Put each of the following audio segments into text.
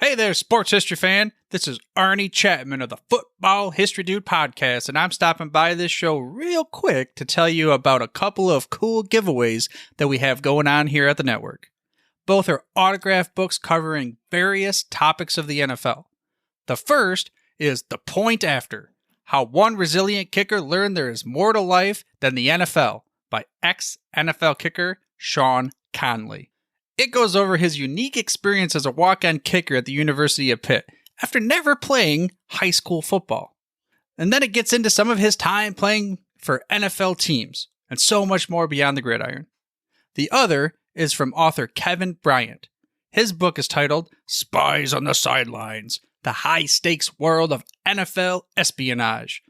Hey there, sports history fan. This is Arnie Chapman of the Football History Dude podcast, and I'm stopping by this show real quick to tell you about a couple of cool giveaways that we have going on here at the network. Both are autograph books covering various topics of the NFL. The first is The Point After: How One Resilient Kicker Learned There Is More to Life Than the NFL by ex-NFL kicker Sean Conley. It goes over his unique experience as a walk-on kicker at the University of Pitt after never playing high school football. And then it gets into some of his time playing for NFL teams and so much more beyond the gridiron. The other is from author Kevin Bryant. His book is titled Spies on the Sidelines: The High-Stakes World of NFL Espionage.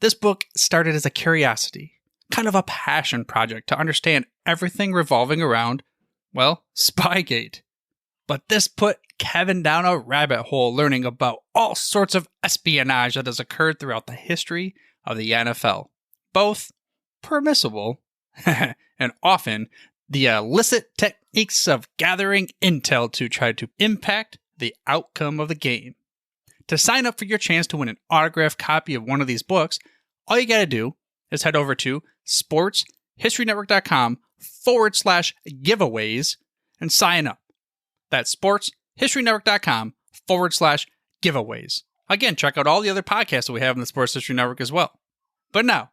This book started as a curiosity, kind of a passion project to understand everything revolving around, well, Spygate. But this put Kevin down a rabbit hole learning about all sorts of espionage that has occurred throughout the history of the NFL. Both permissible and often the illicit techniques of gathering intel to try to impact the outcome of the game. To sign up for your chance to win an autographed copy of one of these books, all you gotta do is head over to sportshistorynetwork.com/giveaways and sign up. That's sportshistorynetwork.com/giveaways. Again, check out all the other podcasts that we have in the Sports History Network as well. But now,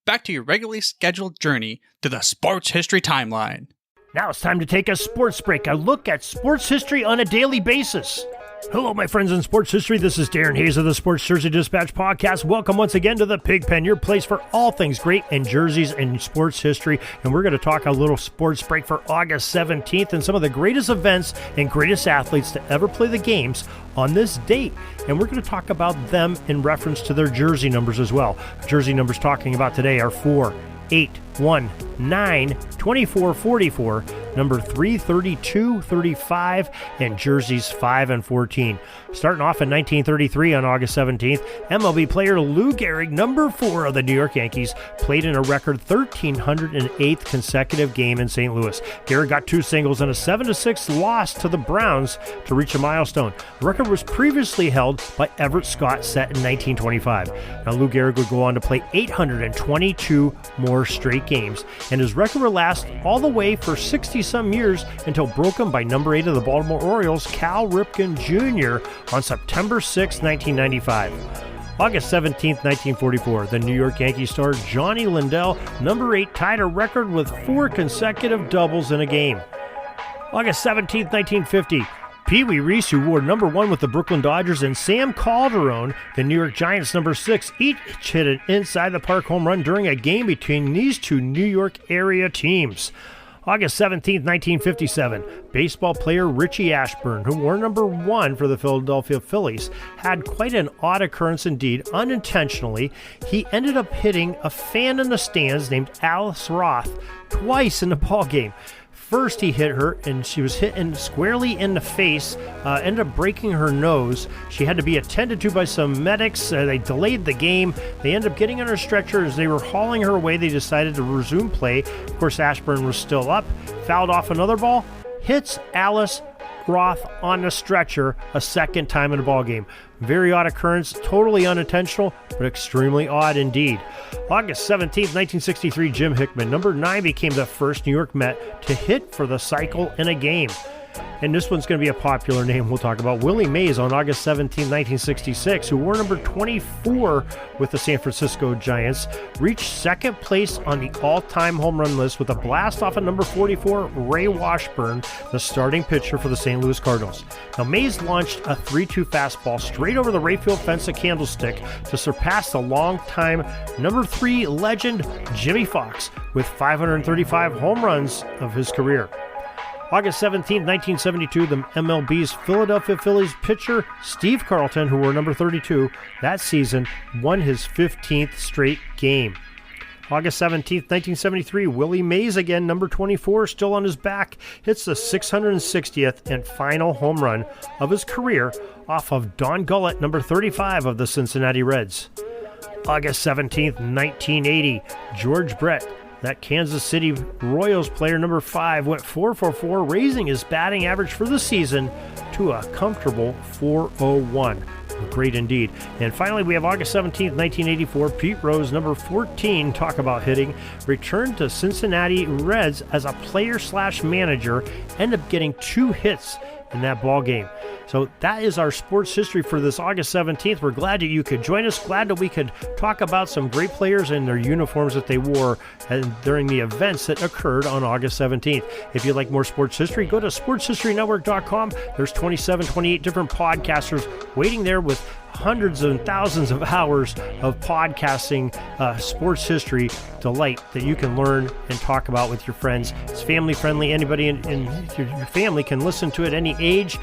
back to your regularly scheduled journey to the sports history timeline. Now it's time to take a sports break, a look at sports history on a daily basis. Hello, my friends in sports history. This is Darren Hayes of the Sports Jersey Dispatch podcast. Welcome once again to the Pig Pen, your place for all things great in jerseys and sports history. And we're going to talk a little sports break for August 17th and some of the greatest events and greatest athletes to ever play the games on this date. And we're going to talk about them in reference to their jersey numbers as well. Jersey numbers talking about today are 4, 8, 1, 9, 24, 44, number 332, 35, and jerseys 5 and 14. Starting off in 1933 on August 17th, MLB player Lou Gehrig, number 4 of the New York Yankees, played in a record 1,308th consecutive game in St. Louis. Gehrig got 2 singles and a 7-6 loss to the Browns to reach a milestone. The record was previously held by Everett Scott, set in 1925. Now, Lou Gehrig would go on to play 822 more straight games, and his record would last all the way for 60-some years until broken by number 8 of the Baltimore Orioles, Cal Ripken Jr. on September 6, 1995. August 17, 1944, the New York Yankees star Johnny Lindell, number 8, tied a record with 4 consecutive doubles in a game. August 17, 1950, Pee Wee Reese, who wore number 1 with the Brooklyn Dodgers, and Sam Calderon, the New York Giants, number 6, each hit an inside-the-park home run during a game between these two New York area teams. August 17, 1957, baseball player Richie Ashburn, who wore number 1 for the Philadelphia Phillies, had quite an odd occurrence indeed. Unintentionally, he ended up hitting a fan in the stands named Alice Roth twice in the ballgame. First, he hit her, and she was hit squarely in the face, ended up breaking her nose. She had to be attended to by some medics. They delayed the game. They ended up getting on her stretcher. As they were hauling her away, they decided to resume play. Of course, Ashburn was still up, fouled off another ball, hits Alice Roth on the stretcher a second time in the ballgame. Very odd occurrence, totally unintentional, but extremely odd indeed. August 17, 1963, Jim Hickman, number 9, became the first New York Met to hit for the cycle in a game. And this one's going to be a popular name we'll talk about. Willie Mays on August 17, 1966, who wore number 24 with the San Francisco Giants, reached second place on the all-time home run list with a blast off of number 44, Ray Washburn, the starting pitcher for the St. Louis Cardinals. Now, Mays launched a 3-2 fastball straight over the right field fence at Candlestick to surpass the longtime number 3 legend Jimmy Fox with 535 home runs of his career. August 17, 1972, the MLB's Philadelphia Phillies pitcher Steve Carlton, who wore number 32 that season, won his 15th straight game. August 17, 1973, Willie Mays again, number 24, still on his back, hits the 660th and final home run of his career off of Don Gullett, number 35 of the Cincinnati Reds. August 17, 1980, George Brett, That Kansas City Royals player number 5 went 4 for 4, raising his batting average for the season to a comfortable 401. Great indeed. And finally, we have August 17th, 1984, Pete Rose, number 14, talk about hitting, returned to Cincinnati Reds as a player/manager, ended up getting 2 hits in that ball game. So that is our sports history for this August 17th. We're glad that you could join us. Glad that we could talk about some great players and their uniforms that they wore during the events that occurred on August 17th. If you'd like more sports history, go to sportshistorynetwork.com. There's 28 different podcasters waiting there with hundreds and thousands of hours of podcasting sports history delight that you can learn and talk about with your friends. It's family friendly. Anybody in your family can listen to it, any age,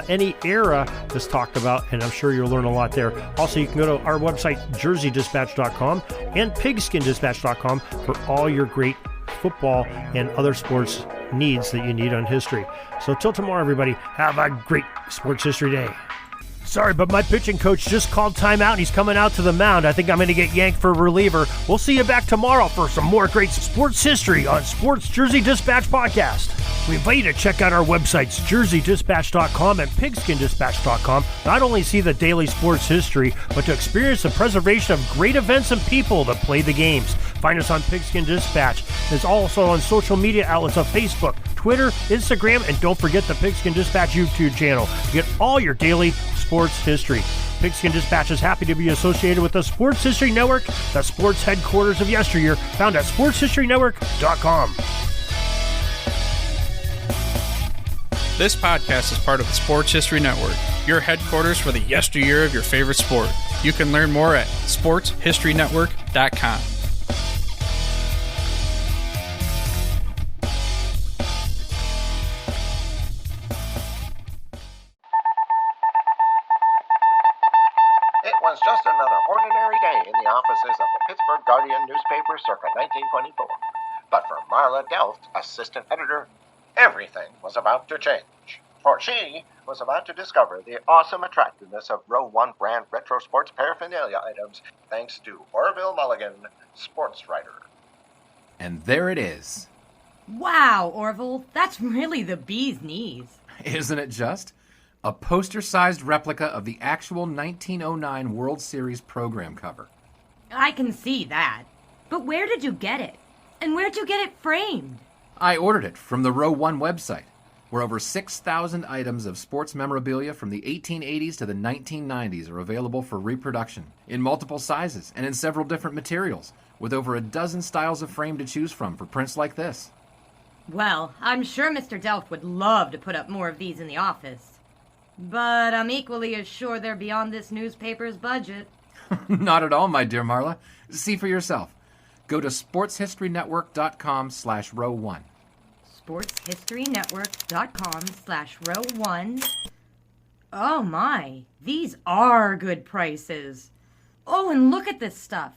any era that's talked about, and I'm sure you'll learn a lot there. Also, you can go to our website, jerseydispatch.com and pigskindispatch.com for all your great football and other sports needs that you need on history. So till tomorrow, everybody, have a great sports history day. Sorry, but my pitching coach just called timeout and he's coming out to the mound. I think I'm going to get yanked for a reliever. We'll see you back tomorrow for some more great sports history on Sports Jersey Dispatch Podcast. We invite you to check out our websites, jerseydispatch.com and pigskindispatch.com. Not only see the daily sports history, but to experience the preservation of great events and people that play the games. Find us on Pigskin Dispatch. It's also on social media outlets of Facebook, Twitter, Instagram, and don't forget the Pigskin Dispatch YouTube channel to get all your daily sports history. Pigskin Dispatch is happy to be associated with the Sports History Network, the sports headquarters of yesteryear, found at sportshistorynetwork.com. This podcast is part of the Sports History Network, your headquarters for the yesteryear of your favorite sport. You can learn more at sportshistorynetwork.com. It was just another ordinary day in the offices of the Pittsburgh Guardian newspaper circa 1924. But for Marla Delft, assistant editor, everything was about to change. For she was about to discover the awesome attractiveness of Row 1 brand retro sports paraphernalia items thanks to Orville Mulligan, sports writer. And there it is. Wow, Orville, that's really the bee's knees. Isn't it just? A poster-sized replica of the actual 1909 World Series program cover. I can see that. But where did you get it? And where'd you get it framed? I ordered it from the Row 1 website, where over 6,000 items of sports memorabilia from the 1880s to the 1990s are available for reproduction, in multiple sizes and in several different materials, with over a dozen styles of frame to choose from for prints like this. Well, I'm sure Mr. Delft would love to put up more of these in the office. But I'm equally as sure they're beyond this newspaper's budget. Not at all, my dear Marla. See for yourself. Go to sportshistorynetwork.com/row1. sportshistorynetwork.com/row1. Oh my, these are good prices. Oh, and look at this stuff.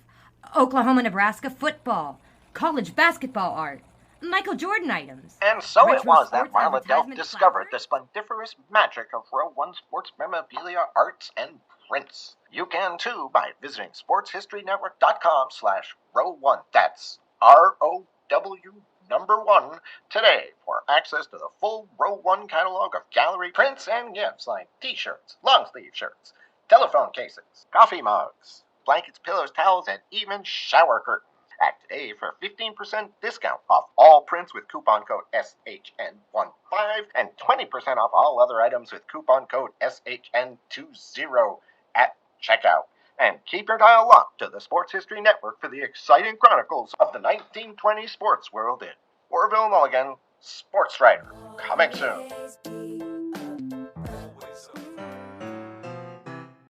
Oklahoma-Nebraska football, college basketball art, Michael Jordan items. And so it retro was that sports Marla Delft advertisement discovered the placards. splendiferous magic of Row 1 sports memorabilia, arts, and prints. You can too by visiting sportshistorynetwork.com/row1. That's ROW1 today for access to the full Row 1 catalog of gallery prints and gifts like t-shirts, long-sleeve shirts, telephone cases, coffee mugs, blankets, pillows, towels, and even shower curtains. Act today for 15% discount off all prints with coupon code SHN15 and 20% off all other items with coupon code SHN20 at checkout. And keep your dial locked to the Sports History Network for the exciting chronicles of the 1920 sports world in Orville Mulligan, sports writer. Coming soon.